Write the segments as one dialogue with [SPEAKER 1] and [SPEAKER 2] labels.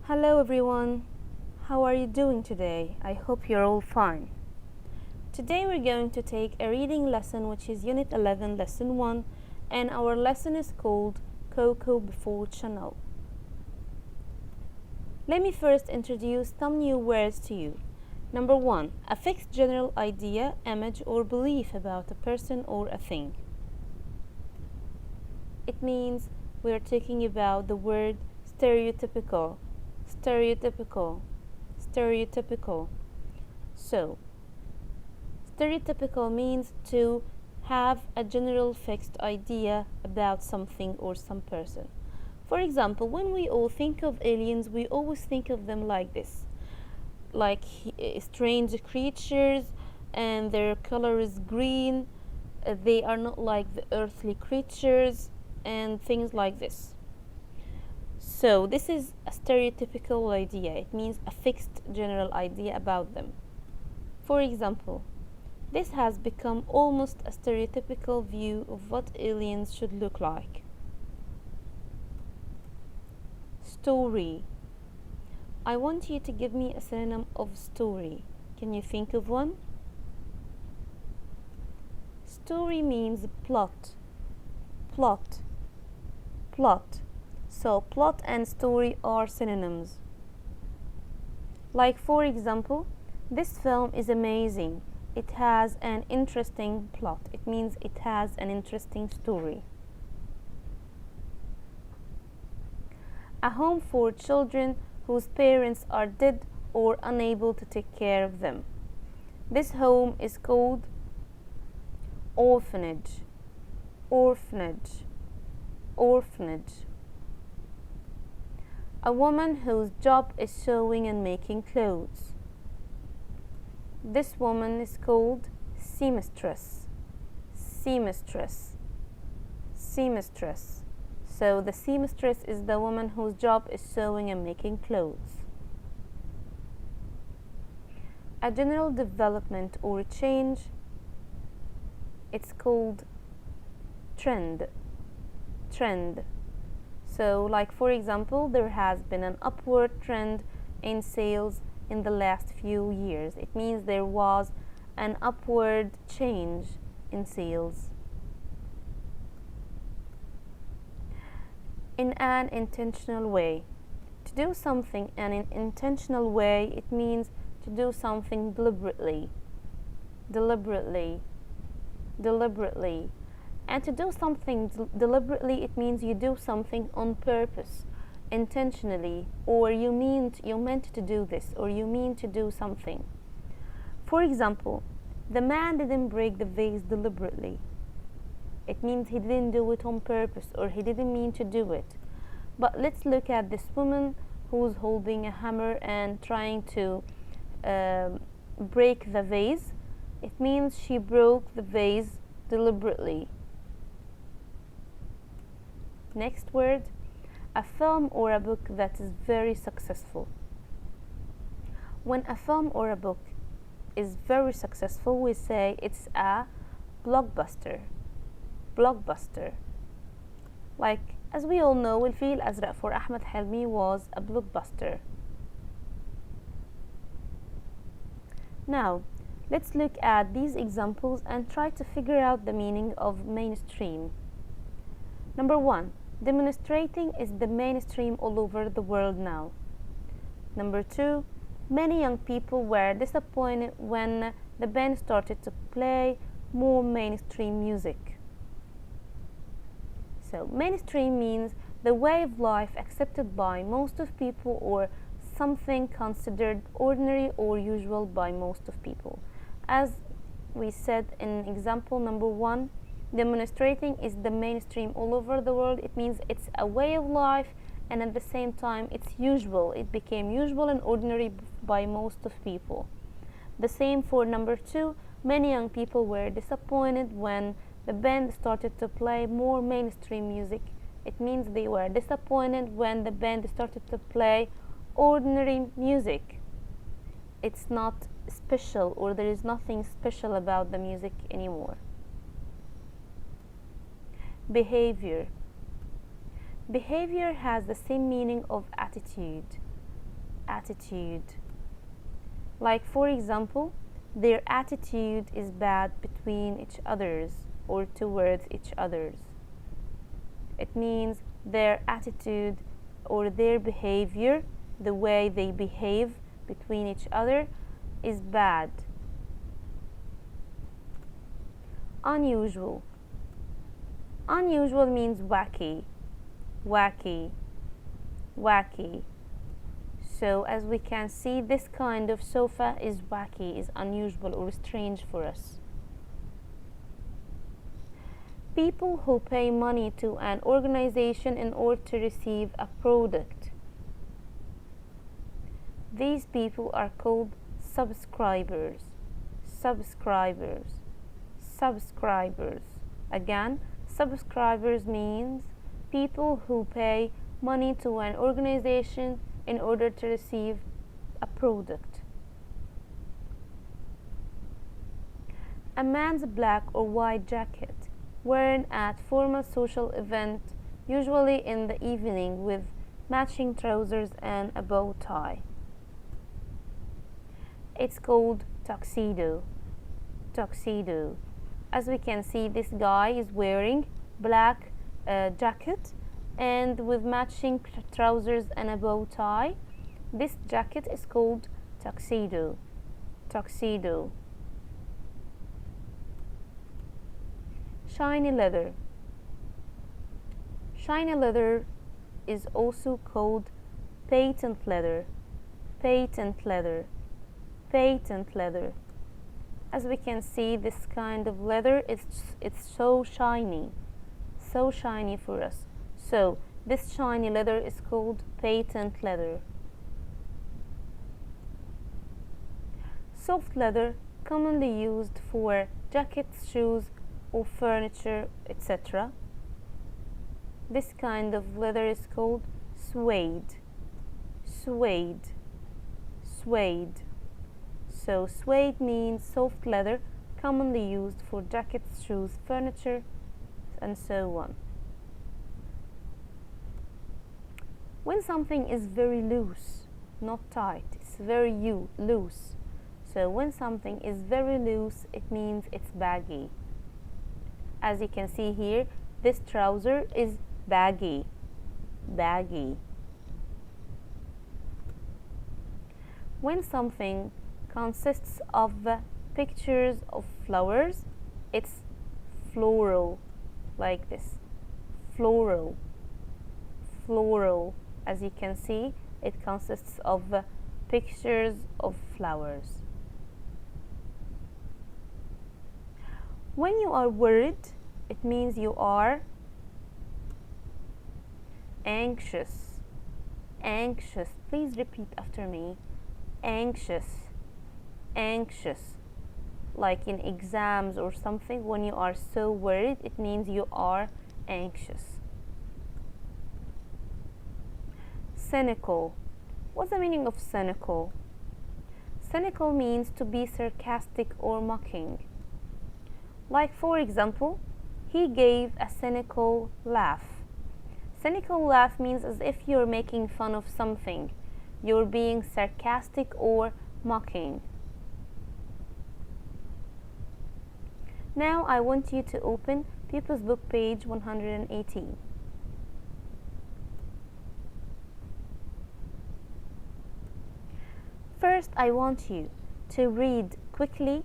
[SPEAKER 1] Hello everyone, how are you doing today? I hope you're all fine. Today we're going to take a reading lesson which is Unit 11, Lesson 1, and our lesson is called Cocoa Before Chanel. Let me first introduce some new words to you. Number 1, a fixed general idea, image, or belief about a person or a thing. It means we're talking about the word stereotypical. Stereotypical. So, stereotypical means to have a general fixed idea about something or some person. For example, when we all think of aliens, we always think of them like this, like strange creatures, and their color is green. They are not like the earthly creatures, and things like this. So this is a stereotypical idea. It means a fixed general idea about them. For example, this has become almost a stereotypical view of what aliens should look like. Story. I want you to give me a synonym of story. Can you think of one? Story means plot. So plot and story are synonyms. Like for example, this film is amazing. It has an interesting plot. It means it has an interesting story. A home for children whose parents are dead or unable to take care of them. This home is called orphanage. A woman whose job is sewing and making clothes. This woman is called seamstress. So the seamstress is the woman whose job is sewing and making clothes. A general development or change, it's called trend. So like for example, there has been an upward trend in sales in the last few years. It means there was an upward change in sales. In an intentional way. To do something in an intentional way, it means to do something deliberately. And to do something deliberately, it means you do something on purpose, intentionally, or you meant to do this, or you mean to do something. For example, the man didn't break the vase deliberately. It means he didn't do it on purpose, or he didn't mean to do it. But let's look at this woman who's holding a hammer and trying to break the vase. It means she broke the vase deliberately. Next word, a film or a book that is very successful. When a film or a book is very successful, we say it's a blockbuster. Like, as we all know, الفيل الأزرق for Ahmed Helmi was a blockbuster. Now, let's look at these examples and try to figure out the meaning of mainstream. Number 1, demonstrating is the mainstream all over the world now. Number 2, many young people were disappointed when the band started to play more mainstream music. So, mainstream means the way of life accepted by most of people, or something considered ordinary or usual by most of people. As we said in example number 1, demonstrating is the mainstream all over the world. It means it's a way of life, and at the same time it's usual. It became usual and ordinary by most of people. The same for number 2, many young people were disappointed when the band started to play more mainstream music. It means they were disappointed when the band started to play ordinary music. It's not special, or there is nothing special about the music anymore. Behavior. Behavior has the same meaning of attitude. attitude. Like for example, their attitude is bad between each others or towards each others. It means their attitude or their behavior, the way they behave between each other, is bad. Unusual. Unusual means wacky, wacky, wacky. So as we can see, this kind of sofa is wacky, is unusual or strange for us. People who pay money to an organization in order to receive a product. These people are called subscribers, subscribers, subscribers. Again, subscribers means people who pay money to an organization in order to receive a product. A man's black or white jacket worn at formal social event, usually in the evening, with matching trousers and a bow tie. It's called tuxedo, tuxedo. As we can see, this guy is wearing black jacket and with matching trousers and a bow tie. This jacket is called tuxedo, tuxedo. Shiny leather. Shiny leather is also called patent leather, patent leather, patent leather. As we can see, this kind of leather it's so shiny for us. So this shiny leather is called patent leather. Soft leather, commonly used for jackets, shoes, or furniture, etc. This kind of leather is called suede, suede, suede. So suede means soft leather, commonly used for jackets, shoes, furniture, and so on. When something is very loose, not tight, it's very loose. So when something is very loose, it means it's baggy. As you can see here, this trouser is baggy, baggy. When something consists of pictures of flowers, it's floral, like this, floral, floral. As you can see, it consists of pictures of flowers. When you are worried, it means you are anxious, anxious. Please repeat after me. Anxious, anxious. Like in exams or something, when you are so worried, it means you are anxious. Cynical. What's the meaning of cynical? Cynical means to be sarcastic or mocking. Like for example, he gave a cynical laugh. Cynical laugh means as if you're making fun of something. You're being sarcastic or mocking. Now I want you to open Pupils Book page 118. First, I want you to read quickly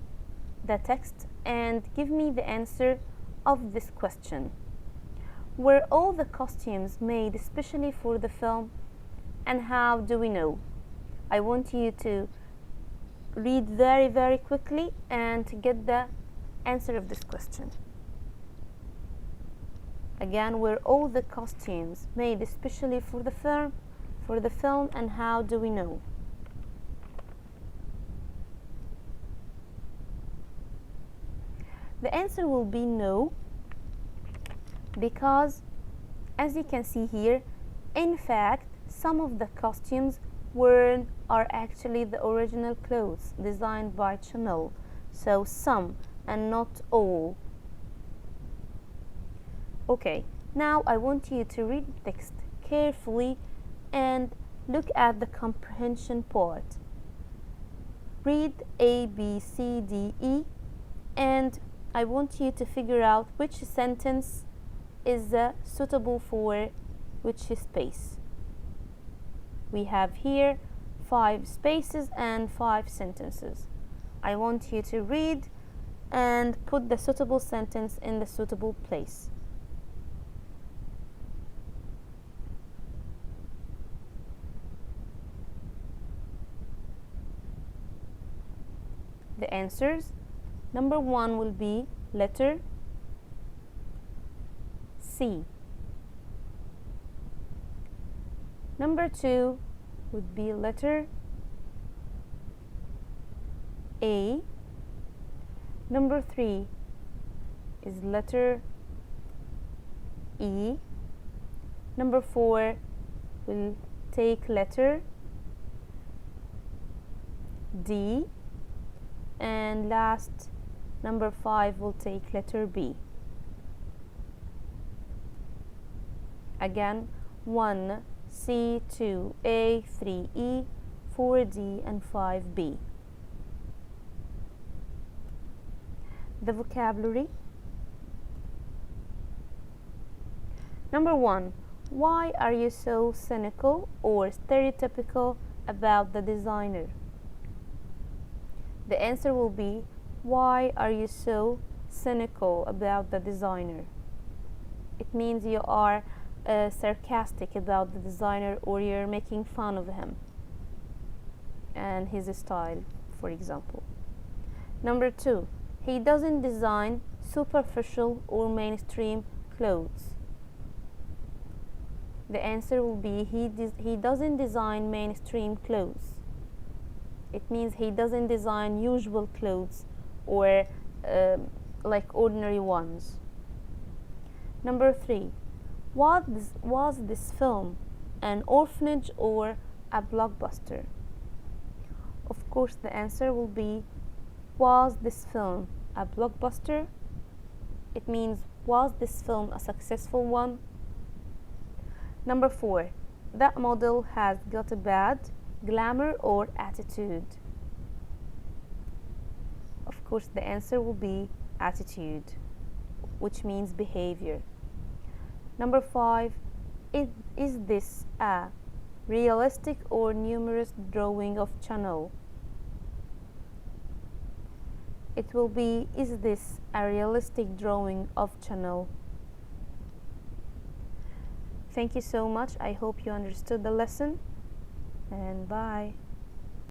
[SPEAKER 1] the text and give me the answer of this question. Were all the costumes made especially for the film, and how do we know? I want you to read very, very quickly and to get the answer of this question. Again, were all the costumes made especially for the film, and how do we know? The answer will be no, because as you can see here, in fact, some of the costumes worn are actually the original clothes designed by Chanel. So some and not all. Okay, now I want you to read the text carefully and Look at the comprehension part. Read A, B, C, D, E, and I want you to figure out which sentence is suitable for which space. We have here 5 spaces and 5 sentences. I want you to read and put the suitable sentence in the suitable place. The answers. Number 1 will be letter C. Number 2 would be letter A. Number 3 is letter E. Number 4 will take letter D. And last, number 5 will take letter B. Again, 1 C, 2 A, 3 E, 4 D, and 5 B. The vocabulary. Number 1. Why are you so cynical or stereotypical about the designer? The answer will be, why are you so cynical about the designer? It means you are sarcastic about the designer, or you're making fun of him and his style, for example. Number 2, he doesn't design superficial or mainstream clothes. The answer will be, he doesn't design mainstream clothes. It means he doesn't design usual clothes or like ordinary ones. Number 3, was this film an orphanage or a blockbuster? Of course, the answer will be, was this film a blockbuster? It means, was this film a successful one? Number 4, that model has got a bad glamour or attitude. Of course, the answer will be attitude, which means behavior. Number 5, is this a realistic or numerous drawing of Chanel? It will be, is this a realistic drawing of Chanel? Thank you so much. I hope you understood the lesson, and bye.